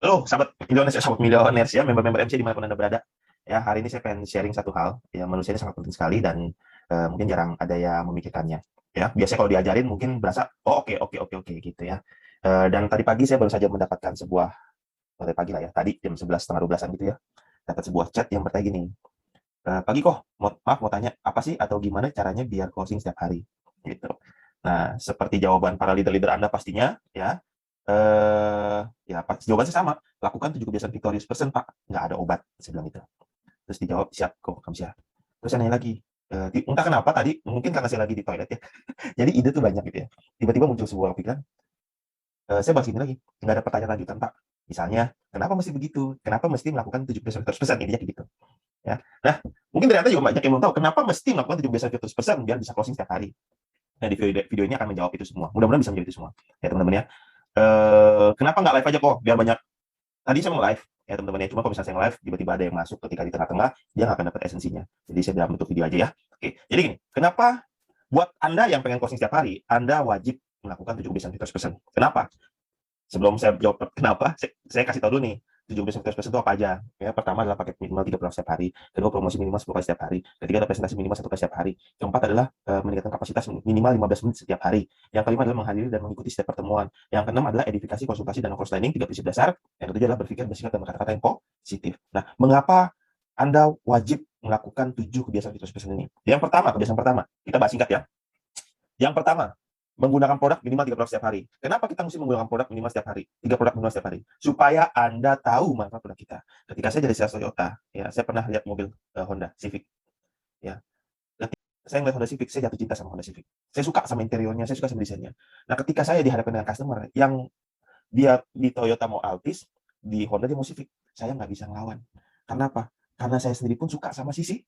Halo, sahabat milioners ya, member-member MC dimanapun Anda berada. Ya, hari ini saya pengen sharing satu hal yang menurut saya sangat penting sekali dan mungkin jarang ada yang memikirkannya. Ya, biasanya kalau diajarin mungkin berasa, oh oke, oke, oke, oke gitu ya. Dan tadi pagi saya baru saja mendapatkan sebuah, tadi pagi lah ya, tadi jam 11 setengah 12-an gitu ya, dapat sebuah chat yang bertanya gini, pagi kok, maaf mau tanya, apa sih atau gimana caranya biar closing setiap hari? Gitu. Nah, seperti jawaban para leader-leader Anda pastinya, ya, ya pas jawabannya sama, lakukan 7 kebiasaan victorious person, Pak, nggak ada obat, saya bilang gitu. Terus dijawab, siap kok, kamu siap. Terus saya nanya lagi, entah kenapa tadi, mungkin karena saya lagi di toilet ya, jadi ide tuh banyak gitu ya. Tiba-tiba muncul sebuah pikiran, saya bahas ini lagi, nggak ada pertanyaan lanjutan, Pak. Misalnya, kenapa mesti begitu? Kenapa mesti melakukan 7 kebiasaan victorious person? Intinya kayak gitu. Ya. Nah, mungkin ternyata juga banyak yang belum tahu kenapa mesti melakukan 7 kebiasaan victorious person biar bisa closing setiap hari. Nah, di video ini akan menjawab itu semua. Mudah-mudahan bisa menjawab itu semua. Ya, teman-teman ya. Kenapa nggak live aja kok? Biar banyak. Tadi saya mau live, ya teman-teman ya. Cuma kalau misalnya saya live, tiba-tiba ada yang masuk ketika di tengah-tengah, dia nggak akan dapat esensinya. Jadi saya dalam bentuk video aja ya. Oke, jadi gini, kenapa buat Anda yang pengen closing setiap hari, Anda wajib melakukan 7 kebiasaan victorious person. Kenapa? Sebelum saya jawab kenapa, saya kasih tahu dulu nih, 17 itu apa aja. Ya, pertama adalah paket minimal 3 program setiap hari, kedua promosi minimal 10 kali setiap hari, ketiga ada presentasi minimal 1 kali setiap hari, keempat adalah meningkatkan kapasitas minimal 15 menit setiap hari, yang kelima adalah menghadiri dan mengikuti setiap pertemuan, yang keenam adalah edifikasi, konsultasi, dan cross training, 3 prinsip dasar, yang ketujuh adalah berpikir bersikap dan berkata-kata yang positif. Nah, mengapa Anda wajib melakukan 7 kebiasaan fitur ini? Yang pertama, kebiasaan pertama, kita bahas singkat ya. Yang pertama, menggunakan produk minimal 3 produk setiap hari. Kenapa kita mesti menggunakan produk minimal setiap hari? 3 produk minimal setiap hari. Supaya Anda tahu manfaat produk kita. Ketika saya jadi sales Toyota, ya, saya pernah lihat mobil Honda Civic. Ya. Ketika saya melihat Honda Civic, saya jatuh cinta sama Honda Civic. Saya suka sama interiornya, saya suka sama desainnya. Nah, ketika saya dihadapkan dengan customer yang dia di Toyota mau Altis, di Honda dia mau Civic, saya nggak bisa ngelawan. Karena apa? Karena saya sendiri pun suka sama Civic.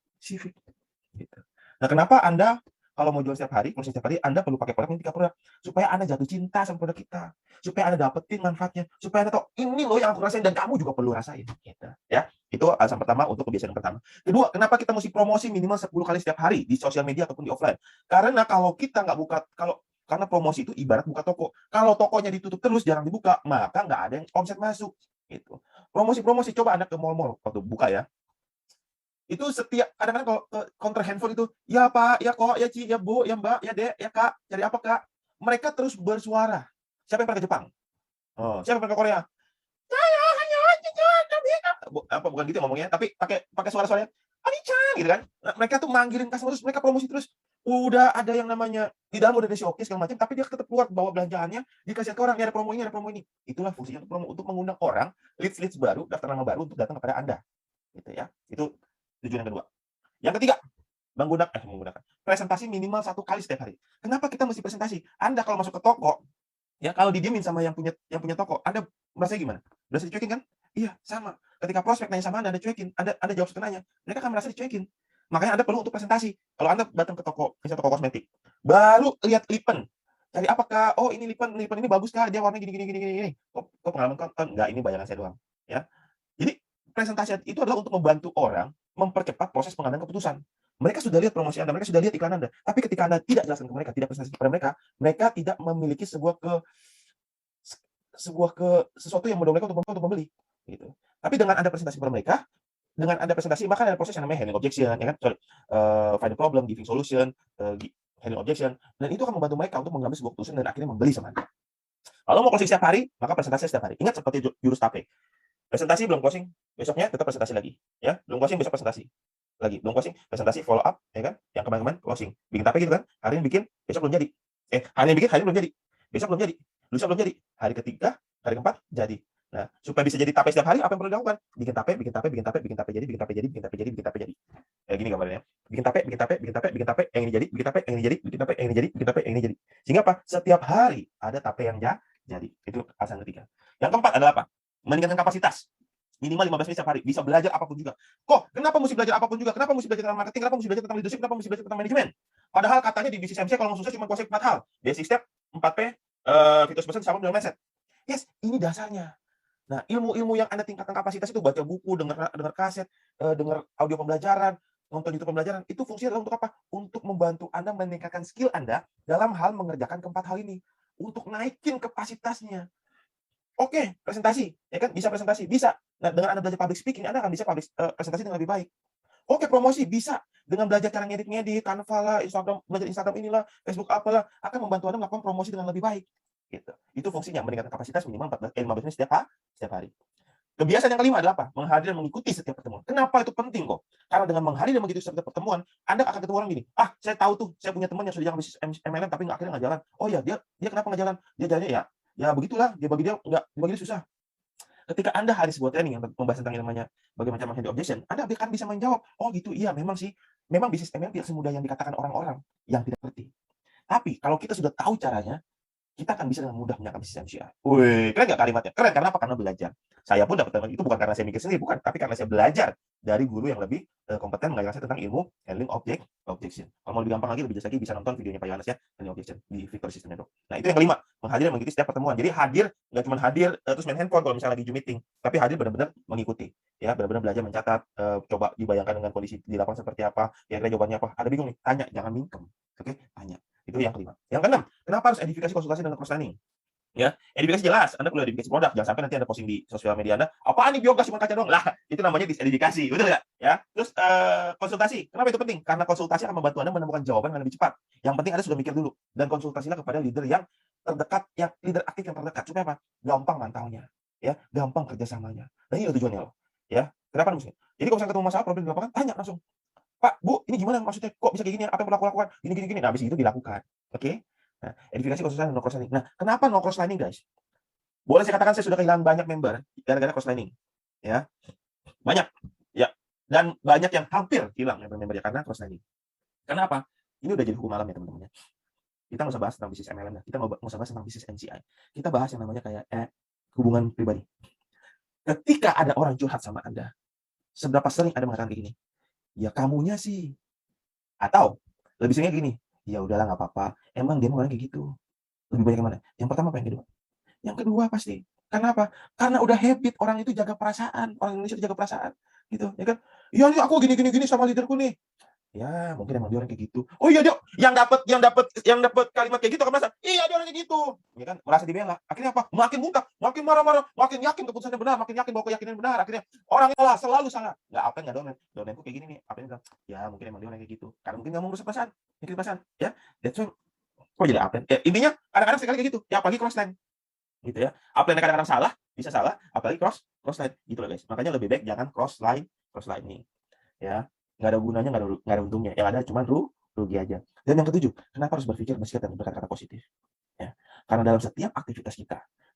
Gitu. Nah, kenapa Anda kalau mau jual setiap hari, closing setiap hari, Anda perlu pakai produk ini 3 produk. Supaya Anda jatuh cinta sama produk kita. Supaya Anda dapetin manfaatnya. Supaya Anda tahu, ini loh yang aku rasain dan kamu juga perlu rasain. Gitu. Ya. Itu alasan pertama untuk kebiasaan pertama. Kedua, kenapa kita mesti promosi minimal 10 kali setiap hari di sosial media ataupun di offline? Karena kalau kita nggak buka, karena promosi itu ibarat buka toko. Kalau tokonya ditutup terus, jarang dibuka, maka nggak ada yang omset masuk. Gitu. Promosi-promosi, coba Anda ke mall-mall waktu buka ya, itu setiap kadang-kadang kalau counter handphone itu, "Ya Pak, ya Kok, ya Ci, ya Bu, ya Mbak, ya Dek, ya Kak, cari apa Kak?" Mereka terus bersuara. Siapa yang pernah ke Jepang? Oh, siapa yang pernah ke Korea? "Saya hanya ingin lebih" apa bukan gitu ya ngomongnya, tapi pakai pakai suara-suaranya, "Ani-chan," gitu kan. Nah, mereka tuh manggilin customer terus, mereka promosi terus. Udah ada yang namanya di dalam udah ada showcase segala macam, tapi dia tetap keluar bawa belanjaannya, dikasih ke orang, "Ini ada promo ini, ada promo ini." Itulah fungsinya untuk promo, untuk mengundang orang, leads-leads baru, daftar nama baru untuk datang kepada Anda, gitu ya. Itu tujuan yang kedua. Yang ketiga, menggunakan presentasi minimal 1 kali setiap hari. Kenapa kita mesti presentasi? Anda kalau masuk ke toko, ya kalau didiemin sama yang punya toko, Anda merasa gimana? Merasa dicuekin kan? Iya, sama. Ketika prospek nanya sama Anda cuekin, Anda jawab setengahnya, mereka akan merasa dicuekin. Makanya Anda perlu untuk presentasi. Kalau Anda datang ke toko, misalnya toko kosmetik, baru lihat lipen, cari apa Kak? Oh ini lipen ini bagus Kak, dia warnanya gini gini gini gini. Kok pengalaman Kak? Enggak, ini bayangan saya doang. Ya. Jadi presentasi itu adalah untuk membantu orang mempercepat proses pengambilan keputusan. Mereka sudah lihat promosi Anda, mereka sudah lihat iklan Anda, tapi ketika Anda tidak jelaskan ke mereka, tidak presentasi kepada mereka, mereka tidak memiliki sesuatu yang mendorong mereka untuk membeli, gitu. Tapi dengan Anda presentasi kepada mereka, dengan Anda presentasi, maka ada proses yang namanya handling objection, ya kan? Sorry, find the problem, giving solution, handling objection, dan itu akan membantu mereka untuk mengambil sebuah keputusan dan akhirnya membeli sama Anda. Kalau mau closing setiap hari, maka presentasi setiap hari. Ingat seperti jurus tape. Presentasi belum closing, besoknya tetap presentasi lagi, ya. Belum closing, besok presentasi lagi, belum closing, presentasi follow up, ya kan. Yang kemarin-kemarin closing. Bikin tape gitu kan, hari ini bikin, besok belum jadi. Hari ini bikin, hari ini belum jadi. Besok belum jadi, lusa belum jadi. Hari ketiga, hari keempat jadi. Nah, supaya bisa jadi tape setiap hari, apa yang perlu dilakukan? Bikin tape, bikin tape, bikin tape, bikin tape jadi, bikin tape jadi, bikin tape jadi, bikin tape jadi. Kayak gini gambarnya. Bikin tape, bikin tape, bikin tape, bikin tape, yang ini jadi, bikin tape, yang ini jadi, bikin tape, yang ini jadi, bikin tape, yang ini jadi. Sehingga apa? Setiap hari ada tape yang jadi. Itu alasan ketiga. Yang keempat adalah apa? Meningkatkan kapasitas. Minimal 15 menit setiap hari. Bisa belajar apapun juga. Kok kenapa mesti belajar apapun juga? Kenapa mesti belajar tentang marketing? Kenapa mesti belajar tentang leadership? Kenapa mesti belajar tentang manajemen? Padahal katanya di bisnis MC kalau mau sukses cuma kuasai 4 hal. Basic step, 4P, fitur persen sama dengan mindset. Yes, ini dasarnya. Nah, ilmu-ilmu yang Anda tingkatkan kapasitas itu baca buku, dengar kaset, dengar audio pembelajaran, nonton YouTube pembelajaran, itu fungsinya adalah untuk apa? Untuk membantu Anda meningkatkan skill Anda dalam hal mengerjakan keempat hal ini. Untuk naikin kapasitasnya. Oke, presentasi, ya kan, bisa presentasi, bisa. Nah, dengan Anda belajar public speaking, Anda akan bisa presentasi dengan lebih baik. Oke, promosi bisa, dengan belajar cara ngedit-ngedit, Canva lah, Instagram, belajar Instagram inilah, Facebook apalah, akan membantu Anda melakukan promosi dengan lebih baik, gitu. Itu fungsinya, meningkatkan kapasitas minimal 15 menit setiap hari. Kebiasaan yang kelima adalah apa? Menghadiri dan mengikuti setiap pertemuan. Kenapa itu penting kok? Karena dengan menghadiri dan mengikuti setiap pertemuan, Anda akan ketemu orang gini, "Ah, saya tahu tuh, saya punya teman yang sudah jalan bisnis MLM tapi akhirnya nggak jalan. Oh ya, dia dia kenapa nggak jalan? Dia jalannya ya begitulah, bagi dia susah." Ketika Anda hari sebuah training yang membahas tentang yang namanya bagaimana cara menghandle objection, Anda akan bisa menjawab, "Oh gitu, iya memang sih, memang bisnis MLM tidak semudah yang dikatakan orang-orang yang tidak ngerti. Tapi kalau kita sudah tahu caranya, kita akan bisa dengan mudah menyangkal bisnis MCA." Wih, keren nggak kalimatnya? Keren, karena apa? Karena belajar. Saya pun dapat ilmu itu bukan karena saya mikir sendiri, bukan, tapi karena saya belajar dari guru yang lebih kompeten mengajarkan saya tentang ilmu handling objection. Kalau mau lebih gampang lagi, lebih jelas lagi, bisa nonton videonya Pak Yohanes ya, handling objection di Victory System Network. Nah, itu yang kelima, menghadiri dan mengikuti setiap pertemuan. Jadi hadir, nggak cuma hadir terus main handphone kalau misalnya lagi Zoom meeting, tapi hadir benar-benar mengikuti, ya, benar-benar belajar mencatat, coba dibayangkan dengan kondisi di lapangan seperti apa, kira-kira jawabannya apa. Ada bingung nih, tanya, jangan mingkem. Oke, tanya. Itu yang kelima. Yang keenam, kenapa harus edifikasi, konsultasi, dan cross training? Ya, edifikasi jelas, Anda perlu edifikasi produk, jangan sampai nanti Anda posting di sosial media Anda, "Apaan nih biogas cuma kaca doang?" Lah, itu namanya disedifikasi, betul nggak? Ya, terus, konsultasi, kenapa itu penting? Karena konsultasi akan membantu Anda menemukan jawaban yang lebih cepat. Yang penting Anda sudah mikir dulu, dan konsultasilah kepada leader yang terdekat, yang leader aktif yang terdekat, supaya apa? Gampang mantaunya, ya, gampang kerjasamanya. Nah, ini tujuannya loh, ya. Kenapa mesti? Jadi kalau misalnya ketemu masalah, problem di lapangan, tanya langsung, "Pak, Bu, ini gimana maksudnya? Kok bisa kayak gini? Apa yang perlu aku lakukan? Gini gini gini." Nah, habis itu dilakukan, oke? Nah, edifikasi, konsultasi, dan no cross lining. Nah, kenapa no cross lining, guys? Boleh saya katakan saya sudah kehilangan banyak member gara-gara cross-lining, ya, banyak, ya, dan banyak yang hampir hilang member-membernya karena cross-lining. Karena apa? Ini udah jadi hukum alam ya teman-teman ya. Kita nggak usah bahas tentang bisnis MLM ya, kita nggak usah bahas tentang bisnis NCI. Kita bahas yang namanya kayak, hubungan pribadi. Ketika ada orang curhat sama Anda, seberapa sering Anda mengatakan kayak gini, "Ya kamunya sih," atau lebih seringnya gini, "Ya udahlah nggak apa-apa, emang dia mah orangnya kayak gitu." Lebih banyak yang mana? Yang pertama apa yang kedua? Yang kedua pasti. Karena apa? Karena udah habit orang itu jaga perasaan, orang Indonesia itu jaga perasaan, gitu, ya kan. "Iya nih aku gini gini gini sama leader-ku nih." Ya mungkin emang dia orang kayak gitu. Oh iya dia yang dapat kalimat kayak gitu akan merasa, "Iya dia orang kayak gitu." Ya kan, merasa dibela. Akhirnya apa? Makin muntah, makin marah-marah, makin yakin keputusannya benar, makin yakin bahwa keyakinan benar. Akhirnya orang salah, selalu salah. Nggak apa nggak domain, domainku kayak gini nih. Apanya bilang, "Ya mungkin emang dia orang kayak gitu." Karena mungkin nggak mau ngurus perasaan, mikirin perasaan, ya. That's why kok jadi apa? Ya intinya kadang-kadang sekali kayak gitu, ya apalagi crossline. Gitu ya. Upline-nya kadang-kadang salah, bisa salah, apalagi cross-line gitu loh guys. Makanya lebih baik jangan cross-lining ya. Nggak ada gunanya, nggak ada untungnya. Yang ada cuman rugi aja. Dan yang ketujuh, kenapa harus berpikir bersikap dan berkata-kata positif? Ya. Karena dalam setiap aktivitas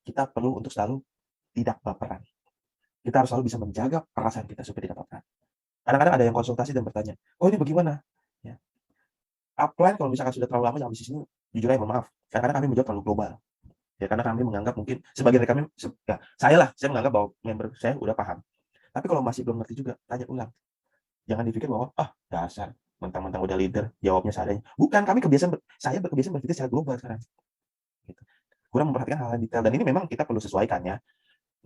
kita perlu untuk selalu tidak baperan. Kita harus selalu bisa menjaga perasaan kita supaya tidak baperan. Kadang-kadang ada yang konsultasi dan bertanya, "Oh ini bagaimana?" Ya. Upline kalau misalkan sudah terlalu lama dalam bisnis ini, jujur aja mohon maaf, kadang-kadang kami menjawab terlalu global. Ya karena kami menganggap mungkin sebagian dari kami ya saya menganggap bahwa member saya udah paham. Tapi kalau masih belum ngerti juga, tanya ulang. Jangan dipikir bahwa, "Ah, dasar, mentang-mentang udah leader, jawabnya seadanya." Bukan, saya kebiasaan berpikir secara global sekarang, gitu. Kurang memperhatikan hal-hal detail dan ini memang kita perlu sesuaikan ya.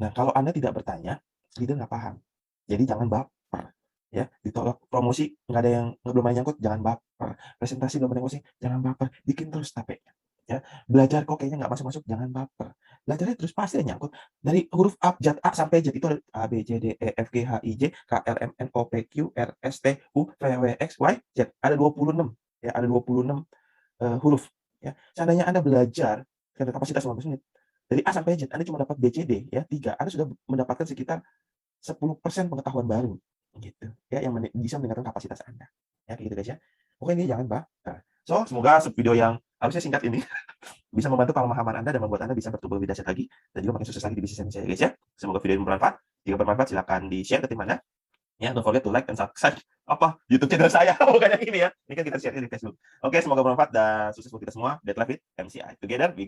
Nah, kalau Anda tidak bertanya, leader nggak paham. Jadi jangan baper, ya. Ditolak promosi nggak ada yang belum ada yang nyangkut, jangan baper. Presentasi belum ada yang pusing, jangan baper. Bikin terus capeknya, ya. Belajar kok kayaknya nggak masuk-masuk, jangan baper. Belajarnya terus pasti ada nyangkut. Dari huruf abjad A sampai Z itu ada A, B, C, D, E, F, G, H, I, J, K, L, M, N, O, P, Q, R, S, T, U, V, W, X, Y, Z. Ada 26, ya, ada 26 huruf, ya. Seandainya Anda belajar dengan kapasitas 15 menit, dari A sampai Z, Anda cuma dapat B, C, D, ya, 3, Anda sudah mendapatkan sekitar 10% pengetahuan baru, gitu, ya, yang bisa meningkatkan kapasitas Anda. Ya, kayak gitu guys ya. Pokoknya ini jangan baper. So, semoga video yang harusnya singkat ini bisa membantu pemahaman Anda dan membuat Anda bisa bertumbuh lebih dahsyat lagi dan juga makin sukses lagi di bisnis saya guys ya. Semoga video ini bermanfaat. Jika bermanfaat silakan di-share ke tim Anda. Ya, don't forget to like and subscribe YouTube channel saya, bukan yang ini ya. Ini kan kita share di Facebook. Oke, semoga bermanfaat dan sukses buat kita semua. Deadlift it, MCI. Together we